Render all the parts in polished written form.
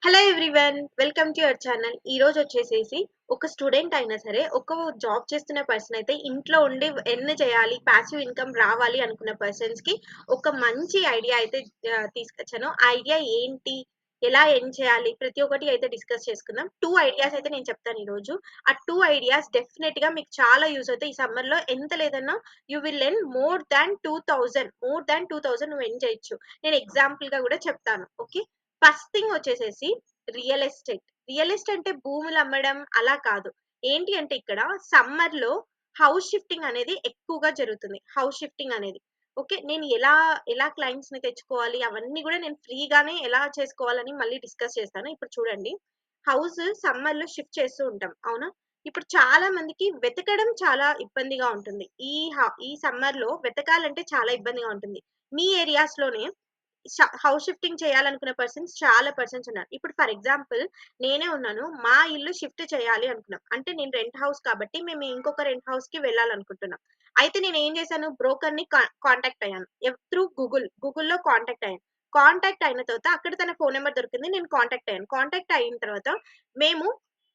Hello everyone, welcome to your channel. ఈ రోజు వచ్చేసేసి ఒక స్టూడెంట్ అయినా సరే, ఒక జాబ్ చేస్తున్న పర్సన్ అయితే ఇంట్లో ఉండి ఎర్న్ చేయాలి, పాసివ్ ఇన్కమ్ రావాలి అనుకున్న పర్సన్స్ కి ఒక మంచి ఐడియా అయితే తీసుకొచ్చాను. ఆ ఐడియా ఏంటి, ఎలా ఎర్న్ చేయాలి, ప్రతి ఒక్కటి అయితే డిస్కస్ చేసుకుందాం. 2 ఐడియాస్ అయితే నేను చెప్తాను ఈ రోజు. ఆ 2 ఐడియాస్ డెఫినెట్ గా మీకు చాలా యూజ్ అవుతాయి. ఈ సమ్మర్ లో ఎంత లేదన్నా you will earn more than 2000 నువ్వు ఎర్న్ చేయొచ్చు. నేను ఎగ్జాంపుల్ గా కూడా చెప్తాను. ఓకే, ఫస్ట్ థింగ్ వచ్చేసేసి రియల్ ఎస్టేట్. రియల్ ఎస్టేట్ అంటే భూములు అమ్మడం అలా కాదు. ఏంటి అంటే ఇక్కడ సమ్మర్ లో హౌస్ షిఫ్టింగ్ అనేది ఎక్కువగా జరుగుతుంది. హౌస్ షిఫ్టింగ్ అనేది ఓకే, నేను ఎలా ఎలా క్లయింట్స్ ని తెచ్చుకోవాలి అవన్నీ కూడా నేను ఫ్రీగానే ఎలా చేసుకోవాలని మళ్ళీ డిస్కస్ చేస్తాను. ఇప్పుడు చూడండి, హౌస్ సమ్మర్ లో షిఫ్ట్ చేస్తూ ఉంటాం, అవునా? ఇప్పుడు చాలా మందికి వెతకడం చాలా ఇబ్బందిగా ఉంటుంది. ఈ సమ్మర్ లో వెతకాలంటే చాలా ఇబ్బందిగా ఉంటుంది. మీ ఏరియాస్ లోనే హౌస్ షిఫ్టింగ్ చేయాలనుకున్న చాలా పర్సన్స్ ఉన్నారు. ఇప్పుడు ఫర్ ఎగ్జాంపుల్ నేనే ఉన్నాను. మా ఇల్లు షిఫ్ట్ చేయాలి అనుకున్నాం. అంటే నేను రెంట్ హౌస్ కాబట్టి మేము ఇంకొక రెంట్ హౌస్ కి వెళ్ళాలనుకుంటున్నాం. అయితే నేను ఏం చేశాను, బ్రోకర్ ని కాంటాక్ట్ అయ్యాను. త్రూ గూగుల్లో కాంటాక్ట్ అయ్యాను. కాంటాక్ట్ అయిన తర్వాత అక్కడ తన ఫోన్ నెంబర్ దొరికింది. నేను కాంటాక్ట్ అయ్యాను. కాంటాక్ట్ అయిన తర్వాత మేము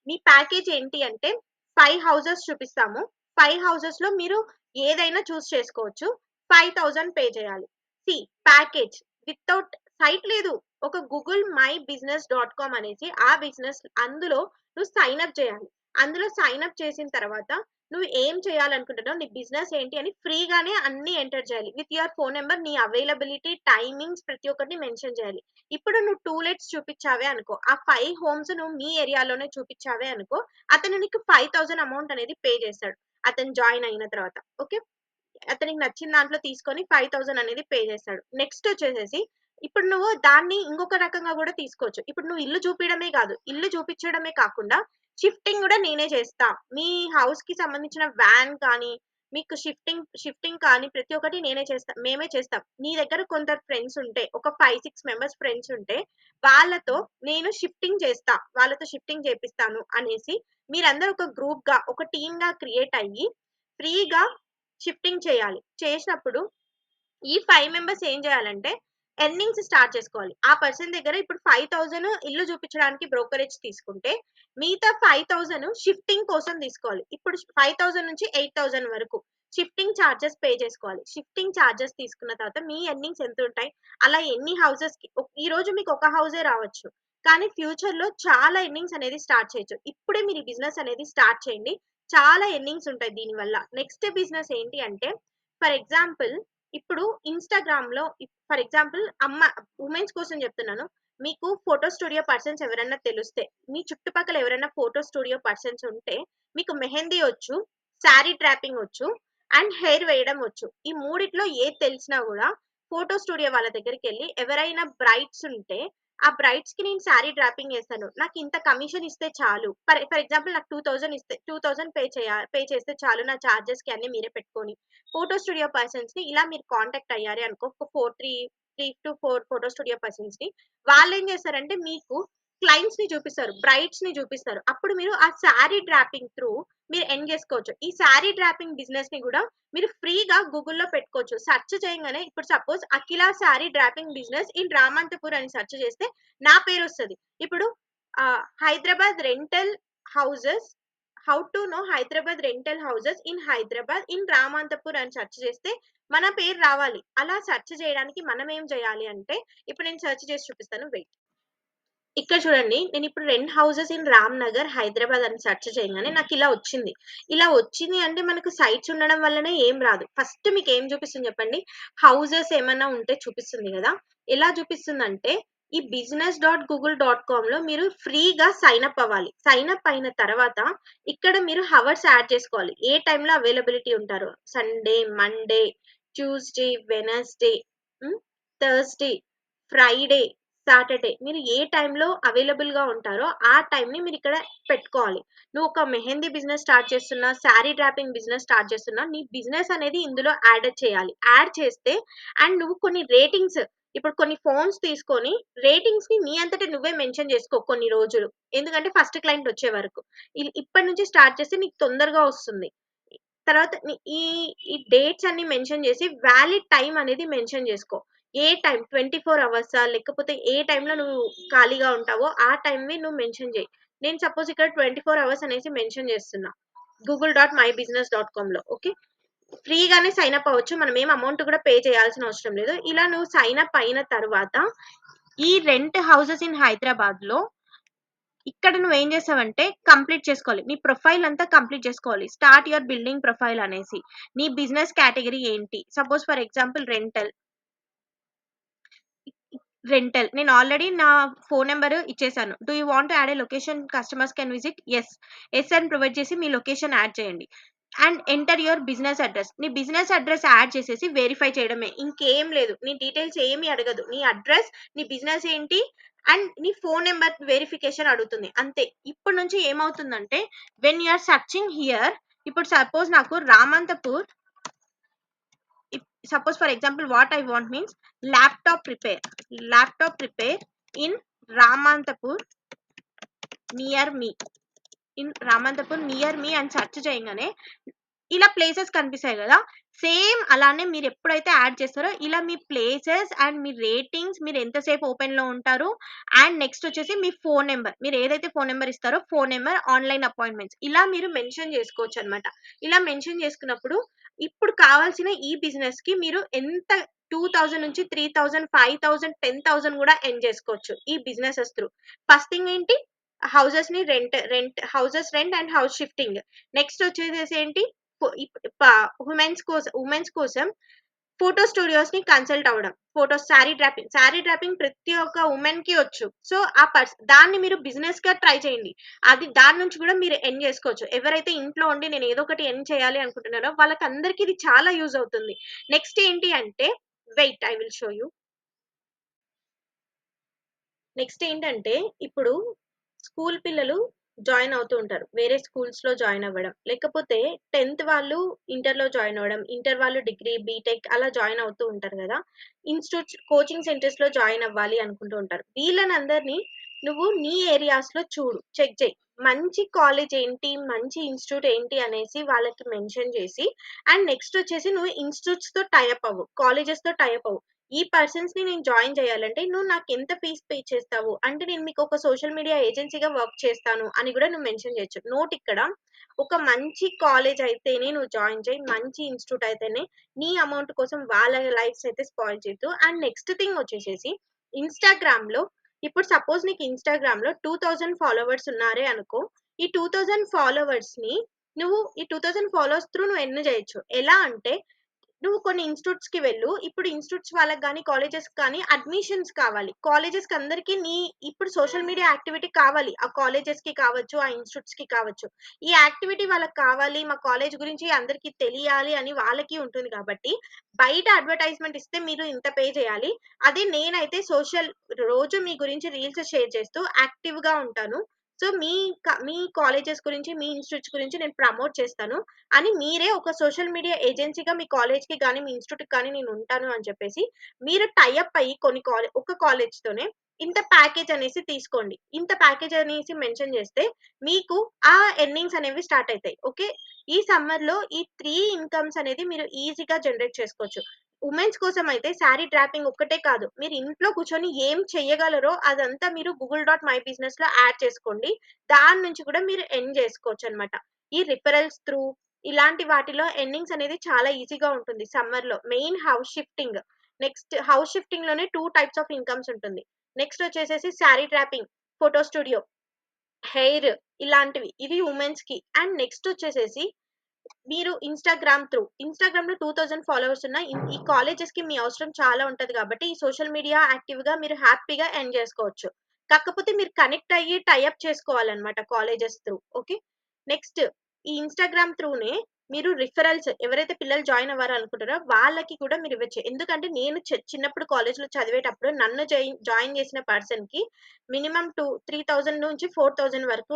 మీ ప్యాకేజ్ ఏంటి అంటే 5 హౌసెస్ చూపిస్తాము. 5 హౌసెస్ లో మీరు ఏదైనా చూస్ చేసుకోవచ్చు. 5000 పే చేయాలి. సి ప్యాకేజ్ వితౌట్ సైట్ లేదు. ఒక Google my business dot com అనేసి ఆ బిజినెస్ అందులో నువ్వు సైన్ అప్ చేయాలి. అందులో సైన్ అప్ చేసిన తర్వాత నువ్వు ఏం చేయాలనుకుంటున్నావు, నీ బిజినెస్ ఏంటి అని ఫ్రీగానే అన్ని ఎంటర్ చేయాలి. విత్ యువర్ ఫోన్ నెంబర్, నీ అవైలబిలిటీ, టైమింగ్స్ ప్రతి ఒక్కటి మెన్షన్ చేయాలి. ఇప్పుడు నువ్వు టూలెట్స్ చూపించావే అనుకో, ఆ 5 హోమ్స్ నువ్వు మీ ఏరియాలోనే చూపించావే అనుకో, అతను నీకు 5000 అమౌంట్ అనేది పే చేస్తాడు అతను జాయిన్ అయిన తర్వాత. ఓకే, అతనికి నచ్చిన దాంట్లో తీసుకొని 5000 అనేది పే చేస్తాడు. నెక్స్ట్ వచ్చేసేసి ఇప్పుడు నువ్వు దాన్ని ఇంకొక రకంగా కూడా తీసుకోవచ్చు. ఇప్పుడు నువ్వు ఇల్లు చూపించడమే కాదు, ఇల్లు చూపించడమే కాకుండా షిఫ్టింగ్ కూడా నేనే చేస్తా. మీ హౌస్ కి సంబంధించిన వ్యాన్ కానీ, మీకు షిఫ్టింగ్ కానీ ప్రతి ఒక్కటి నేనే చేస్తా, మేమే చేస్తాం. నీ దగ్గర కొందరు ఫ్రెండ్స్ ఉంటే, ఒక 5-6 మెంబర్స్ ఫ్రెండ్స్ ఉంటే వాళ్ళతో నేను షిఫ్టింగ్ చేస్తా, వాళ్ళతో షిఫ్టింగ్ చేపిస్తాను అనేసి మీరందరూ ఒక గ్రూప్ గా, ఒక టీమ్ గా క్రియేట్ అయ్యి ఫ్రీగా షిఫ్టింగ్ చేయాలి. చేసినప్పుడు ఈ 5 మెంబర్స్ ఏం చేయాలంటే ఎర్నింగ్స్ స్టార్ట్ చేసుకోవాలి. ఆ పర్సన్ దగ్గర ఇప్పుడు 5000 ఇల్లు చూపించడానికి బ్రోకరేజ్ తీసుకుంటే మిగతా 5000 షిఫ్టింగ్ కోసం తీసుకోవాలి. ఇప్పుడు 5000 నుంచి 8000 వరకు షిఫ్టింగ్ ఛార్జెస్ పే చేసుకోవాలి. షిఫ్టింగ్ ఛార్జెస్ తీసుకున్న తర్వాత మీ ఎర్నింగ్స్ ఎంత ఉంటాయి, అలా ఎన్ని హౌసెస్ కి ఈ రోజు మీకు ఒక హౌసే రావచ్చు, కానీ ఫ్యూచర్ లో చాలా ఎర్నింగ్స్ అనేది స్టార్ట్ చేయొచ్చు. ఇప్పుడే మీరు బిజినెస్ అనేది స్టార్ట్ చేయండి, చాలా ఎర్నింగ్స్ ఉంటాయి దీని వల్ల. నెక్స్ట్ బిజినెస్ ఏంటి అంటే, ఫర్ ఎగ్జాంపుల్ ఇప్పుడు ఇన్‌స్టాగ్రామ్ లో ఫర్ ఎగ్జాంపుల్ ఉమెన్స్ కోసం చెప్తున్నాను. మీకు ఫోటో స్టూడియో పర్సన్స్ ఎవరైనా తెలిస్తే, మీ చుట్టుపక్కల ఎవరైనా ఫోటో స్టూడియో పర్సన్స్ ఉంటే, మీకు మెహందీ వచ్చు, శారీ ట్రాపింగ్ వచ్చు, అండ్ హెయిర్ వేయడం వచ్చు. ఈ మూడిట్లో ఏది తెలిసినా కూడా ఫోటో స్టూడియో వాళ్ళ దగ్గరికెళ్ళి ఎవరైనా బ్రైడ్స్ ఉంటే ఆ బ్రైడ్స్ కి నేను శారీ డ్రాపింగ్ చేస్తాను, నాకు ఇంత కమిషన్ ఇస్తే చాలు. ఫర్ ఎగ్జాంపుల్ నాకు 2000 ఇస్తే 2000 పే చేస్తే చాలు, నా చార్జెస్ కి అన్ని మీరే పెట్టుకొని ఫోటో స్టూడియో పర్సన్స్ ని ఇలా మీరు కాంటాక్ట్ అయ్యారే అనుకో, ఒక 3 to 4 ఫోటో స్టూడియో పర్సన్స్ ని వాళ్ళు ఏం చేస్తారంటే మీకు క్లయింట్స్ ని చూపిస్తారు, బ్రైడ్స్ ని చూపిస్తారు. అప్పుడు మీరు ఆ శారీ డ్రాపింగ్ త్రూ మీరు ఎండ్ చేసుకోవచ్చు. ఈ శారీ డ్రాపింగ్ బిజినెస్ ని కూడా మీరు ఫ్రీగా గూగుల్లో పెట్టుకోవచ్చు. సెర్చ్ చేయగానే ఇప్పుడు suppose Akhila sari dropping business in Ramanthapur అని సెర్చ్ చేస్తే నా పేరు వస్తుంది. ఇప్పుడు Hyderabad rental houses, how to know Hyderabad rental houses in Hyderabad in Ramanthapur అని సెర్చ్ చేస్తే మన పేరు రావాలి. అలా సెర్చ్ చేయడానికి మనం ఏం చేయాలి అంటే, ఇప్పుడు నేను సెర్చ్ చేసి చూపిస్తాను, వెయిట్. ఇక్కడ చూడండి, నేను ఇప్పుడు 2 హౌసెస్ ఇన్ రామ్ నగర్ హైదరాబాద్ అని సెర్చ్ చేయగానే నాకు ఇలా వచ్చింది. ఇలా వచ్చింది అంటే మనకు సైట్స్ ఉండడం వల్లనే ఏం రాదు. ఫస్ట్ మీకు ఏం చూపిస్తుంది చెప్పండి, హౌసెస్ ఏమన్నా ఉంటే చూపిస్తుంది కదా. ఎలా చూపిస్తుందంటే ఈ business.google.com లో మీరు ఫ్రీగా సైన్ అప్ అవ్వాలి. సైన్ అప్ అయిన తర్వాత ఇక్కడ మీరు హవర్స్ యాడ్ చేసుకోవాలి, ఏ టైంలో అవైలబిలిటీ ఉంటారో. Sunday, Monday, Tuesday, Wednesday, Thursday, Friday, Saturday మీరు ఏ టైంలో అవైలబుల్ గా ఉంటారో ఆ టైం ని మీరు ఇక్కడ పెట్టుకోవాలి. నువ్వు ఒక మెహందీ బిజినెస్ స్టార్ట్ చేస్తున్నా, శారీ డ్రాపింగ్ బిజినెస్ స్టార్ట్ చేస్తున్నా, నీ బిజినెస్ అనేది ఇందులో యాడ్ చేయాలి. యాడ్ చేస్తే అండ్ నువ్వు కొన్ని రేటింగ్స్, ఇప్పుడు కొన్ని ఫోన్స్ తీసుకొని రేటింగ్స్ ని నీ అంతటా నువ్వే మెన్షన్ చేసుకో కొన్ని రోజులు. ఎందుకంటే ఫస్ట్ క్లయింట్ వచ్చే వరకు ఇప్పటి నుంచి స్టార్ట్ చేస్తే నీకు తొందరగా వస్తుంది. తర్వాత ఈ ఈ డేట్స్ అన్ని మెన్షన్ చేసి వ్యాలిడ్ టైం అనేది మెన్షన్ చేసుకో. ఏ టైం 24 అవర్సా? లేకపోతే ఏ టైంలో నువ్వు ఖాళీగా ఉంటావో ఆ టైంవి నువ్వు మెన్షన్ చెయ్యి. నేను సపోజ్ ఇక్కడ 24 అవర్స్ అనేసి మెన్షన్ చేస్తున్నా. google.mybusiness.comలో ఓకే. ఫ్రీగానే సైన్ అప్ అవ్వచ్చు. మనం ఏం అమౌంట్ కూడా పే చేయాల్సిన అవసరం లేదు. ఇలా నువ్వు సైన్ అప్ అయిన తర్వాత ఈ రెంట్ హౌసెస్ ఇన్ హైదరాబాద్‌లో ఇక్కడ నువ్వేం చేసావంటే కంప్లీట్ చేసుకోవాలి. నీ ప్రొఫైల్ అంతా కంప్లీట్ చేసుకోవాలి. స్టార్ట్ యువర్ బిల్డింగ్ ప్రొఫైల్ అనేసి. నీ బిజినెస్ కేటగిరీ ఏంటి? Suppose for example rental. నేను ఆల్రెడీ నా ఫోన్ నంబర్ ఇచ్చేసాను. Do you want to add a location customers can visit? Yes. Yes అని ప్రొవైడ్ చేసి మీ లొకేషన్ యాడ్ చేయండి. And enter your business address. నీ బిజినెస్ అడ్రెస్ యాడ్ చేసేసి verify చేయడమే. ఇంకేం లేదు. నీ డీటెయిల్స్ ఏమి అడగదు. నీ అడ్రెస్, నీ బిజినెస్ ఏంటి అండ్ నీ ఫోన్ నంబర్ వెరిఫికేషన్ అడుగుతుంది. అంతే. ఇప్పటి నుంచి ఏమవుతుందంటే when you are searching here, ఇప్పుడు సపోజ్ నాకు Ramanthapur, suppose for example what I want means laptop repair in Ramantapur near me, అని సెర్చ్ చేయగానే ఇలా ప్లేసెస్ కనిపిస్తాయి కదా. సేమ్ అలానే మీరు ఎప్పుడైతే యాడ్ చేస్తారో ఇలా మీ ప్లేసెస్ అండ్ మీ రేటింగ్స్, మీరు ఎంతసేపు ఓపెన్ లో ఉంటారు అండ్ నెక్స్ట్ వచ్చేసి మీ ఫోన్ నెంబర్, మీరు ఏదైతే ఫోన్ నెంబర్ ఇస్తారో ఫోన్ నెంబర్, ఆన్లైన్ అపాయింట్మెంట్స్ ఇలా మీరు మెన్షన్ చేసుకోవచ్చు అనమాట. ఇలా మెన్షన్ చేసుకున్నప్పుడు ఇప్పుడు కావాల్సిన ఈ బిజినెస్ కి మీరు ఎంత 2000 నుంచి 3000, 5000, 10,000 కూడా ఎర్న్ చేసుకోవచ్చు ఈ బిజినెసెస్ త్రూ. ఫస్ట్ థింగ్ ఏంటి, హౌసెస్ ని houses rent and house shifting. Next వచ్చేసేసి ఏంటి, ఉమెన్స్ కోసం ఫోటో స్టూడియోస్ ని కన్సల్ట్ అవ్వడం. శారీ డ్రాపింగ్ ప్రతి ఒక్క ఉమెన్ కి వచ్చు. సో దాన్ని మీరు బిజినెస్ గా ట్రై చేయండి. దాని నుంచి కూడా మీరు ఎర్న్ చేసుకోవచ్చు. ఎవరైతే ఇంట్లో ఉండి నేను ఏదో ఒకటి ఎర్న్ చేయాలి అనుకుంటున్నారో వాళ్ళకందరికీ ఇది చాలా యూజ్ అవుతుంది. నెక్స్ట్ ఏంటి అంటే wait, I will show you. Next ఏంటంటే ఇప్పుడు స్కూల్ పిల్లలు జాయిన్ అవుతూ ఉంటారు. వేరే స్కూల్స్ లో జాయిన్ అవ్వడం, లేకపోతే 10th వాళ్ళు ఇంటర్ లో జాయిన్ అవ్వడం, ఇంటర్ వాళ్ళు డిగ్రీ, బీటెక్ అలా జాయిన్ అవుతూ ఉంటారు కదా. కోచింగ్ సెంటర్స్ లో జాయిన్ అవ్వాలి అనుకుంటూ ఉంటారు. వీళ్ళనందరినీ నువ్వు నీ ఏరియాస్ లో చూడు, చెక్ చేయి. మంచి కాలేజ్ ఏంటి, మంచి ఇన్స్టిట్యూట్ ఏంటి అనేసి వాళ్ళకి మెన్షన్ చేసి అండ్ నెక్స్ట్ వచ్చేసి నువ్వు ఇన్స్టిట్యూట్స్ తో టైఅప్ అవ్వు, కాలేజెస్ తో టైఅప్ అవ్వు. ఈ పర్సన్స్ ని నేను జాయిన్ చేయాలంటే నువ్వు నాకు ఎంత ఫీజ్ పే చేస్తావు అంటే నేను మీకు ఒక సోషల్ మీడియా ఏజెన్సీగా వర్క్ చేస్తాను అని కూడా నువ్వు మెన్షన్ చేయొచ్చు. నోట్ ఇక్కడ, ఒక మంచి కాలేజ్ అయితేనే నువ్వు జాయిన్ చేయి, మంచి ఇన్స్టిట్యూట్ అయితేనే. నీ అమౌంట్ కోసం వాళ్ళ లైఫ్స్ అయితే స్పాయిల్ చేయొద్దు. అండ్ నెక్స్ట్ థింగ్ వచ్చేసేసి ఇన్స్టాగ్రామ్ లో, ఇప్పుడు సపోజ్ నీకు ఇన్స్టాగ్రామ్ లో 2000 ఫాలోవర్స్ ఉన్నారే అనుకో. ఈ 2000 ఫాలోవర్స్ ని నువ్వు ఈ 2000 ఫాలోవర్స్ త్రూ నువ్వు ఎర్న్ చేయొచ్చు. ఎలా అంటే నువ్వు కొన్ని ఇన్స్టిట్యూట్స్ కి వెళ్ళు. ఇప్పుడు ఇన్స్టిట్యూట్స్ వాళ్ళకి కానీ కాలేజెస్ కానీ అడ్మిషన్స్ కావాలి. కాలేజెస్ కి అందరికి ఇప్పుడు సోషల్ మీడియా యాక్టివిటీ కావాలి. ఆ కాలేజెస్ కి కావచ్చు, ఆ ఇన్స్టిట్యూట్స్ కి కావచ్చు. ఈ యాక్టివిటీ వాళ్ళకి కావాలి, మా కాలేజ్ గురించి అందరికి తెలియాలి అని వాళ్ళకి ఉంటుంది కాబట్టి బయట అడ్వర్టైజ్మెంట్ ఇస్తే మీరు ఇంత పే చేయాలి. అదే నేనైతే రోజు మీ గురించి రీల్స్ షేర్ చేస్తూ యాక్టివ్ గా ఉంటాను. సో మీ కాలేజెస్ గురించి, మీ ఇన్స్టిట్యూట్స్ గురించి నేను ప్రమోట్ చేస్తాను అని మీరే ఒక సోషల్ మీడియా ఏజెన్సీగా మీ కాలేజ్ కి కానీ మీ ఇన్స్టిట్యూట్ కానీ నేను ఉంటాను అని చెప్పేసి మీరు టైఅప్ అయ్యి ఒక కాలేజ్ తోనే ఇంత ప్యాకేజ్ అనేసి తీసుకోండి. ఇంత ప్యాకేజ్ అనేసి మెన్షన్ చేస్తే మీకు ఆ ఎర్నింగ్స్ అనేవి స్టార్ట్ అవుతాయి. ఓకే. ఈ సమ్మర్ లో ఈ 3 ఇన్కమ్స్ అనేది మీరు ఈజీగా జనరేట్ చేసుకోవచ్చు. ఉమెన్స్ కోసం అయితే శారీ డ్రాపింగ్ ఒక్కటే కాదు, మీరు ఇంట్లో కూర్చొని ఏం చెయ్యగలరో అదంతా మీరు google.my business లో యాడ్ చేసుకోండి. దాని నుంచి కూడా మీరు ఎర్న్ చేసుకోవచ్చు అనమాట. ఈ రిఫరల్స్ త్రూ ఇలాంటి వాటిలో ఎర్నింగ్స్ అనేది చాలా ఈజీగా ఉంటుంది సమ్మర్ లో. Main house shifting. Next house shifting లోనే 2 టైప్స్ ఆఫ్ ఇన్కమ్స్ ఉంటుంది. నెక్స్ట్ వచ్చేసేసి sari dropping, photo studio, hair ఇలాంటివి, ఇవి ఉమెన్స్ కి. అండ్ నెక్స్ట్ వచ్చేసేసి మీరు ఇన్స్టాగ్రామ్ లో 2000 ఫాలోవర్స్ ఉన్న ఈ కాలేజెస్ కి మీ అవసరం చాలా ఉంటది కాబట్టి ఈ సోషల్ మీడియా యాక్టివ్ గా మీరు హ్యాపీగా ఎర్న్ చేసుకోవచ్చు. కాకపోతే మీరు కనెక్ట్ అయ్యి టైఅప్ చేసుకోవాలన్నమాట కాలేజెస్ త్రూ. ఓకే. నెక్స్ట్ ఈ ఇన్స్టాగ్రామ్ త్రూనే మీరు రిఫరల్స్, ఎవరైతే పిల్లలు జాయిన్ అవ్వారు అనుకుంటారో వాళ్ళకి కూడా మీరు ఇవ్వచ్చు. ఎందుకంటే నేను చిన్నప్పుడు కాలేజ్ లో చదివేటప్పుడు నన్ను జాయిన్ చేసిన పర్సన్ కి మినిమం 3000 నుంచి 4000 వరకు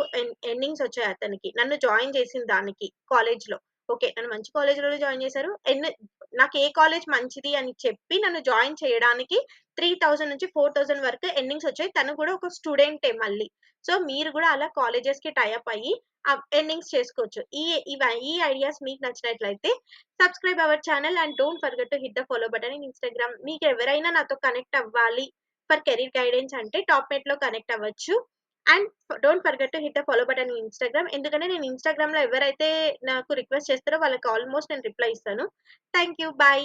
ఎర్నింగ్స్ వచ్చాయి అతనికి, నన్ను జాయిన్ చేసిన దానికి కాలేజ్ లో. ఓకే. నన్ను మంచి కాలేజ్ లోనే జాయిన్ చేశారు. నాకు ఏ కాలేజ్ మంచిది అని చెప్పి నన్ను జాయిన్ చేయడానికి 3000 నుంచి 4000 వరకు ఎర్నింగ్స్ వచ్చాయి. తను కూడా ఒక స్టూడెంటే మళ్ళీ. సో మీరు కూడా అలా కాలేజెస్ కి టైఅప్ అయ్యి ఎర్నింగ్స్ చేసుకోవచ్చు. ఈ ఐడియాస్ మీకు నచ్చినట్లయితే subscribe our channel and don't forget to hit the follow button in Instagram. మీకు ఎవరైనా నాతో కనెక్ట్ అవ్వాలి ఫర్ కెరీర్ గైడెన్స్ అంటే టాప్‌మేట్‌లో కనెక్ట్ అవ్వచ్చు. And don't forget to hit the follow button in Instagram. ఎందుకంటే నేను ఇన్‌స్టాగ్రామ్‌లో ఎవరైతే నాకు రిక్వెస్ట్ చేస్తారో వాళ్ళకి ఆల్మోస్ట్ నేను రిప్లై ఇస్తాను. Thank you. బై.